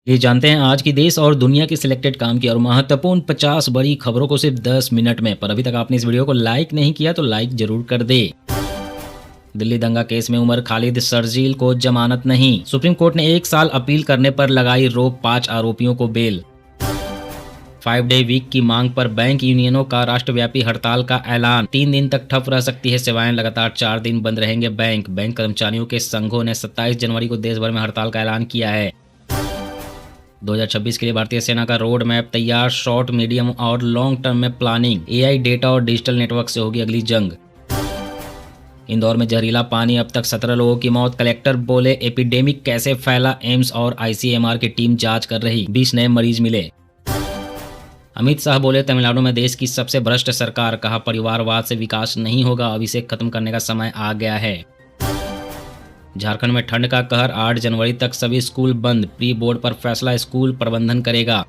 ये जानते हैं आज की देश और दुनिया की सिलेक्टेड काम की और महत्वपूर्ण 50 बड़ी खबरों को सिर्फ 10 मिनट में। पर अभी तक आपने इस वीडियो को लाइक नहीं किया तो लाइक जरूर कर दे। दिल्ली दंगा केस में उमर खालिद शर्जील को जमानत नहीं। सुप्रीम कोर्ट ने 1 साल अपील करने पर लगाई रोक, 5 आरोपियों को बेल। 5 डे वीक की मांग पर बैंक यूनियनों का राष्ट्रव्यापी हड़ताल का ऐलान। 3 दिन तक ठप रह सकती है सेवाएं, लगातार 4 दिन बंद रहेंगे बैंक। बैंक कर्मचारियों के संघों ने 27 जनवरी को देश भर में हड़ताल का ऐलान किया है। 2026 के लिए भारतीय सेना का रोड मैप तैयार, शॉर्ट, मीडियम और लॉन्ग टर्म में प्लानिंग। एआई, डेटा और डिजिटल नेटवर्क से होगी अगली जंग। इंदौर में जहरीला पानी, अब तक 17 लोगों की मौत। कलेक्टर बोले एपिडेमिक कैसे फैला, एम्स और आईसीएमआर की टीम जांच कर रही, 20 नए मरीज मिले। अमित शाह बोले तमिलनाडु में देश की सबसे भ्रष्ट सरकार, कहा परिवारवाद से विकास नहीं होगा, अब इसे खत्म करने का समय आ गया है। झारखंड में ठंड का कहर, 8 जनवरी तक सभी स्कूल बंद, प्री बोर्ड पर फैसला स्कूल प्रबंधन करेगा।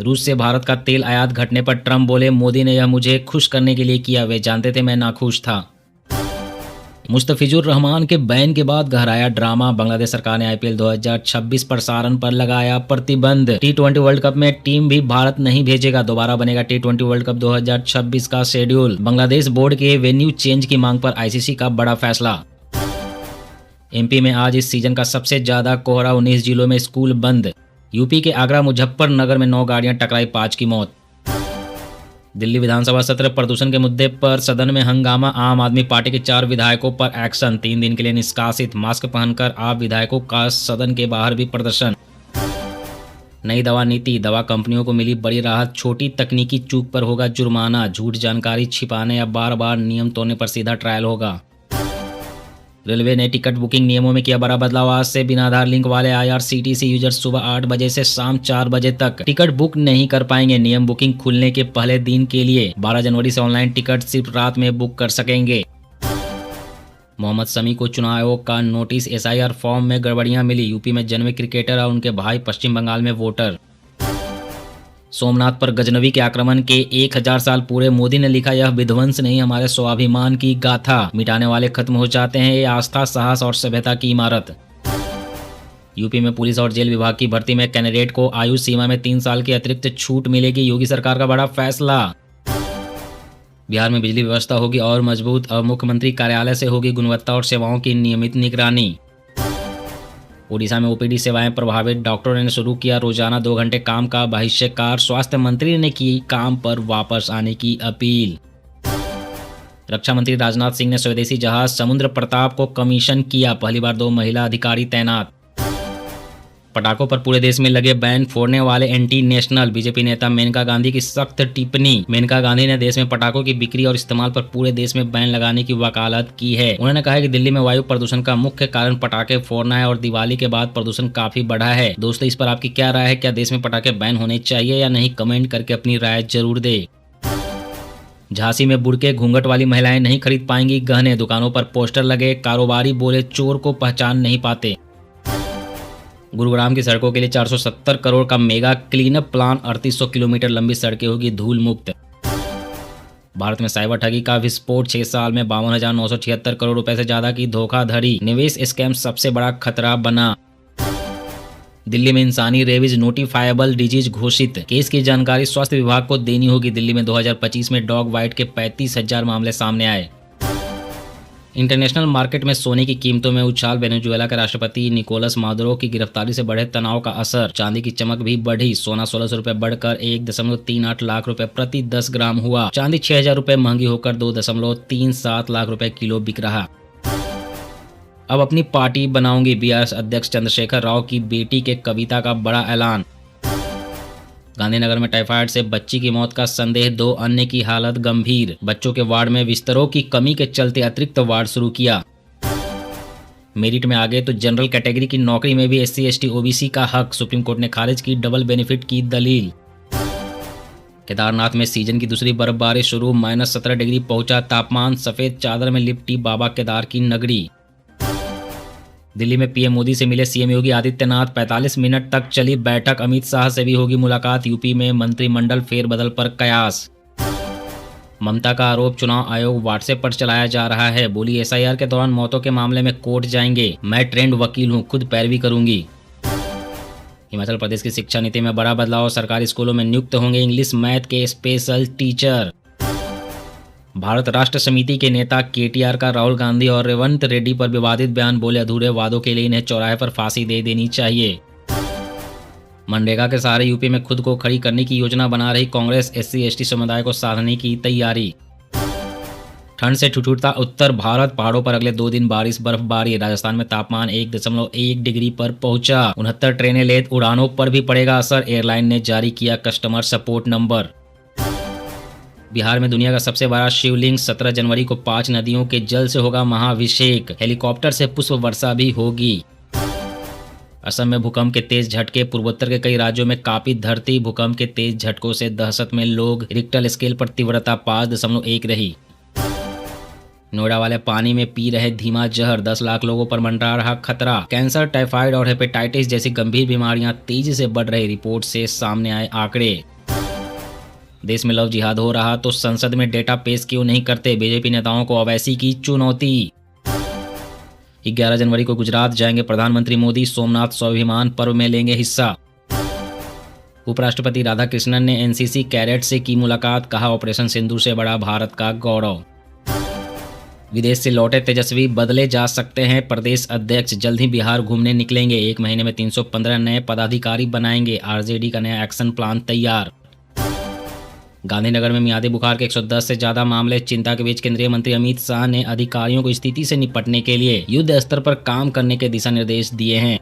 रूस से भारत का तेल आयात घटने पर ट्रंप बोले मोदी ने यह मुझे खुश करने के लिए किया, वे जानते थे मैं नाखुश था। मुस्तफिजुर रहमान के बैन के बाद गहराया ड्रामा, बांग्लादेश सरकार ने आईपीएल 2026 प्रसारण पर लगाया प्रतिबंध। टी20 वर्ल्ड कप में टीम भी भारत नहीं भेजेगा, दोबारा बनेगा टी20 वर्ल्ड कप 2026 का शेड्यूल। बांग्लादेश बोर्ड के वेन्यू चेंज की मांग पर आईसीसी का बड़ा फैसला। एमपी में आज इस सीजन का सबसे ज्यादा कोहरा, 19 जिलों में स्कूल बंद। यूपी के आगरा मुजफ्फरनगर में 9 गाड़ियां टकराई, 5 की मौत। दिल्ली विधानसभा सत्र, प्रदूषण के मुद्दे पर सदन में हंगामा, आम आदमी पार्टी के 4 विधायकों पर एक्शन, 3 दिन के लिए निष्कासित। मास्क पहनकर आप विधायकों का सदन के बाहर भी प्रदर्शन। नई दवा नीति, दवा कंपनियों को मिली बड़ी राहत, छोटी तकनीकी चूक पर होगा जुर्माना, झूठ जानकारी छिपाने या बार बार नियम तोड़ने पर सीधा ट्रायल होगा। रेलवे ने टिकट बुकिंग नियमों में किया बड़ा बदलाव, आज से बिना आधार लिंक वाले आईआरसीटीसी यूजर्स सुबह 8 बजे से शाम 4 बजे तक टिकट बुक नहीं कर पाएंगे। नियम बुकिंग खुलने के पहले दिन के लिए 12 जनवरी से ऑनलाइन टिकट सिर्फ रात में बुक कर सकेंगे। मोहम्मद शमी को चुनाव आयोग का नोटिस, एसआईआर फॉर्म में गड़बड़ियां मिली। यूपी में जन्मे क्रिकेटर और उनके भाई, पश्चिम बंगाल में वोटर। सोमनाथ पर गजनवी के आक्रमण के 1000 साल पूरे, मोदी ने लिखा यह विध्वंस नहीं हमारे स्वाभिमान की गाथा, मिटाने वाले खत्म हो जाते हैं, ये आस्था, साहस और सभ्यता की इमारत। यूपी में पुलिस और जेल विभाग की भर्ती में कैंडिडेट को आयु सीमा में 3 साल की अतिरिक्त छूट मिलेगी, योगी सरकार का बड़ा फैसला। बिहार में बिजली व्यवस्था होगी और मजबूत, अब मुख्यमंत्री कार्यालय से होगी गुणवत्ता और सेवाओं की नियमित निगरानी। ओडिशा में ओपीडी सेवाएं प्रभावित, डॉक्टरों ने शुरू किया रोजाना 2 घंटे काम का बहिष्कार, स्वास्थ्य मंत्री ने की काम पर वापस आने की अपील। रक्षा मंत्री राजनाथ सिंह ने स्वदेशी जहाज समुद्र प्रताप को कमीशन किया, पहली बार 2 महिला अधिकारी तैनात। पटाखों पर पूरे देश में लगे बैन, फोड़ने वाले एंटी नेशनल, बीजेपी नेता मेनका गांधी की सख्त टिप्पणी। मेनका गांधी ने देश में पटाखों की बिक्री और इस्तेमाल पर पूरे देश में बैन लगाने की वकालत की है। उन्होंने कहा है कि दिल्ली में वायु प्रदूषण का मुख्य कारण पटाखे फोड़ना है और दिवाली के बाद प्रदूषण काफी बढ़ा है। दोस्तों, इस पर आपकी क्या राय है? क्या देश में पटाखे बैन होने चाहिए या नहीं? कमेंट करके अपनी राय जरूर दे। झांसी में बुड़के घूंघट वाली महिलाएं नहीं खरीद पाएंगी गहने, दुकानों पर पोस्टर लगे, कारोबारी बोले चोर को पहचान नहीं पाते। गुरुग्राम की सड़कों के लिए 470 करोड़ का मेगा क्लीनअप प्लान, 3800 किलोमीटर लंबी सड़कें होगी धूल मुक्त। भारत में साइबर ठगी का विस्फोट, 6 साल में 52,976 करोड़ रुपए से ज्यादा की धोखाधड़ी, निवेश स्कैम सबसे बड़ा खतरा बना। दिल्ली में इंसानी रेबीज नोटिफाइबल डिजीज घोषित, केस की जानकारी स्वास्थ्य विभाग को देनी होगी। दिल्ली में 2025 में डॉग बाइट के 35,000 मामले सामने आए। इंटरनेशनल मार्केट में सोने की कीमतों में उछाल, वेनेजुएला के राष्ट्रपति निकोलस मादुरो की गिरफ्तारी से बढ़े तनाव का असर, चांदी की चमक भी बढ़ी, सोना 1600 रुपए बढ़कर 1.38 लाख रुपए प्रति 10 ग्राम हुआ, चांदी 6000 रुपए महंगी होकर 2.37 लाख रुपए किलो बिक रहा। अब अपनी पार्टी बनाऊंगी, बीआरएस अध्यक्ष चंद्रशेखर राव की बेटी के कविता का बड़ा ऐलान। गांधीनगर में टाइफाइड से बच्ची की मौत का संदेह, 2 अन्य की हालत गंभीर, बच्चों के वार्ड में बिस्तरों की कमी के चलते अतिरिक्त वार्ड शुरू किया। मेरिट में आगे तो जनरल कैटेगरी की नौकरी में भी SC ST OBC का हक, सुप्रीम कोर्ट ने खारिज की डबल बेनिफिट की दलील। केदारनाथ में सीजन की दूसरी बर्फबारी शुरू, -17 डिग्री पहुंचा तापमान, सफेद चादर में लिपटी बाबा केदार की नगरी। दिल्ली में पीएम मोदी से मिले सीएम योगी आदित्यनाथ, 45 मिनट तक चली बैठक, अमित शाह से भी होगी मुलाकात। यूपी में मंत्रिमंडल फेरबदल पर कयास। ममता का आरोप, चुनाव आयोग व्हाट्सएप पर चलाया जा रहा है, बोली एसआईआर के दौरान मौतों के मामले में कोर्ट जाएंगे, मैं ट्रेंड वकील हूं, खुद पैरवी करूंगी। हिमाचल प्रदेश की शिक्षा नीति में बड़ा बदलाव, सरकारी स्कूलों में नियुक्त होंगे इंग्लिश मैथ के स्पेशल टीचर। भारत राष्ट्र समिति के नेता केटीआर का राहुल गांधी और रेवंत रेड्डी पर विवादित बयान, बोले अधूरे वादों के लिए इन्हें चौराहे पर फांसी दे देनी चाहिए। मनरेगा के सहारे यूपी में खुद को खड़ी करने की योजना बना रही कांग्रेस, SC/ST समुदाय को साधने की तैयारी। ठंड से ठिठुरता उत्तर भारत, पहाड़ों पर अगले 2 दिन बारिश बर्फबारी। राजस्थान में तापमान 1.1 डिग्री पर पहुंचा। 69 ट्रेनें लेट उड़ानों पर भी पड़ेगा असर, एयरलाइन ने जारी किया कस्टमर सपोर्ट नंबर। बिहार में दुनिया का सबसे बड़ा शिवलिंग, 17 जनवरी को 5 नदियों के जल से होगा महाअभिषेक। हेलीकॉप्टर से पुष्प वर्षा भी होगी। असम में भूकंप के तेज झटके, पूर्वोत्तर के कई राज्यों में कांपी धरती। भूकंप के तेज झटकों से दहशत में लोग, रिक्टर स्केल पर तीव्रता 5.1 रही। नोएडा वाले पानी में पी रहे धीमा जहर, 10 लाख लोगों पर मंडरा रहा खतरा। कैंसर, टाइफाइड और हेपेटाइटिस जैसी गंभीर बीमारियां तेजी से बढ़ रही, रिपोर्ट से सामने आए आंकड़े। देश में लव जिहाद हो रहा तो संसद में डेटा पेश क्यों नहीं करते, बीजेपी नेताओं को ओवैसी की चुनौती। 11 जनवरी को गुजरात जाएंगे प्रधानमंत्री मोदी, सोमनाथ स्वाभिमान पर्व में लेंगे हिस्सा। उपराष्ट्रपति राधाकृष्णन ने एनसीसी कैडेट से की मुलाकात, कहा ऑपरेशन सिंदूर से बड़ा भारत का गौरव। विदेश से लौटे तेजस्वी बदले जा सकते हैं प्रदेश अध्यक्ष, जल्द ही बिहार घूमने निकलेंगे। 1 महीने में 315 नए पदाधिकारी बनाएंगे, आरजेडी का नया एक्शन प्लान तैयार। गांधीनगर में मियादी बुखार के 110 से ज्यादा मामले, चिंता के बीच केंद्रीय मंत्री अमित शाह ने अधिकारियों को स्थिति से निपटने के लिए युद्ध स्तर पर काम करने के दिशा निर्देश दिए हैं।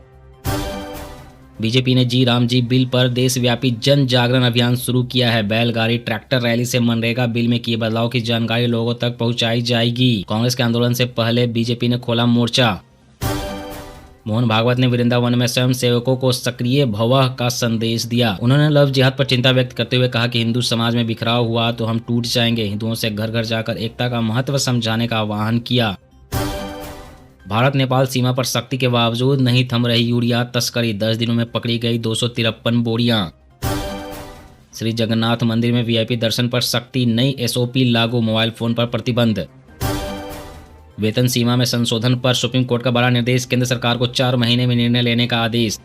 बीजेपी ने जी राम जी बिल पर देशव्यापी जन जागरण अभियान शुरू किया है। बैलगाड़ी ट्रैक्टर रैली से मनरेगा बिल में किए बदलाव की जानकारी लोगों तक पहुंचाई जाएगी। कांग्रेस के आंदोलन से पहले बीजेपी ने खोला मोर्चा। मोहन भागवत ने वृंदावन में स्वयं सेवकों को सक्रिय भवः का संदेश दिया। उन्होंने लव जिहाद पर चिंता व्यक्त करते हुए कहा कि हिंदू समाज में बिखराव हुआ तो हम टूट जाएंगे। हिंदुओं से घर घर जाकर एकता का महत्व समझाने का आह्वान किया। भारत नेपाल सीमा पर सख्ती के बावजूद नहीं थम रही यूरिया तस्करी, 10 दिनों में पकड़ी गई 253 बोरियां। श्री जगन्नाथ मंदिर में वीआईपी दर्शन पर सख्ती, नई SOP लागू, मोबाइल फोन पर प्रतिबंध। वेतन सीमा में संशोधन पर सुप्रीम कोर्ट का बड़ा निर्देश, केंद्र सरकार को 4 महीने में निर्णय लेने का आदेश।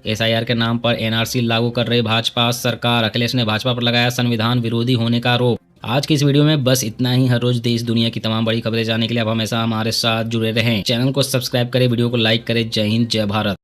SIR के नाम पर NRC लागू कर रही भाजपा सरकार, अखिलेश ने भाजपा पर लगाया संविधान विरोधी होने का आरोप। आज की इस वीडियो में बस इतना ही। हर रोज देश दुनिया की तमाम बड़ी खबरें जानने के लिए आप हमेशा हमारे साथ जुड़े रहें। चैनल को सब्सक्राइब करें, वीडियो को लाइक करें। जय हिंद, जय भारत।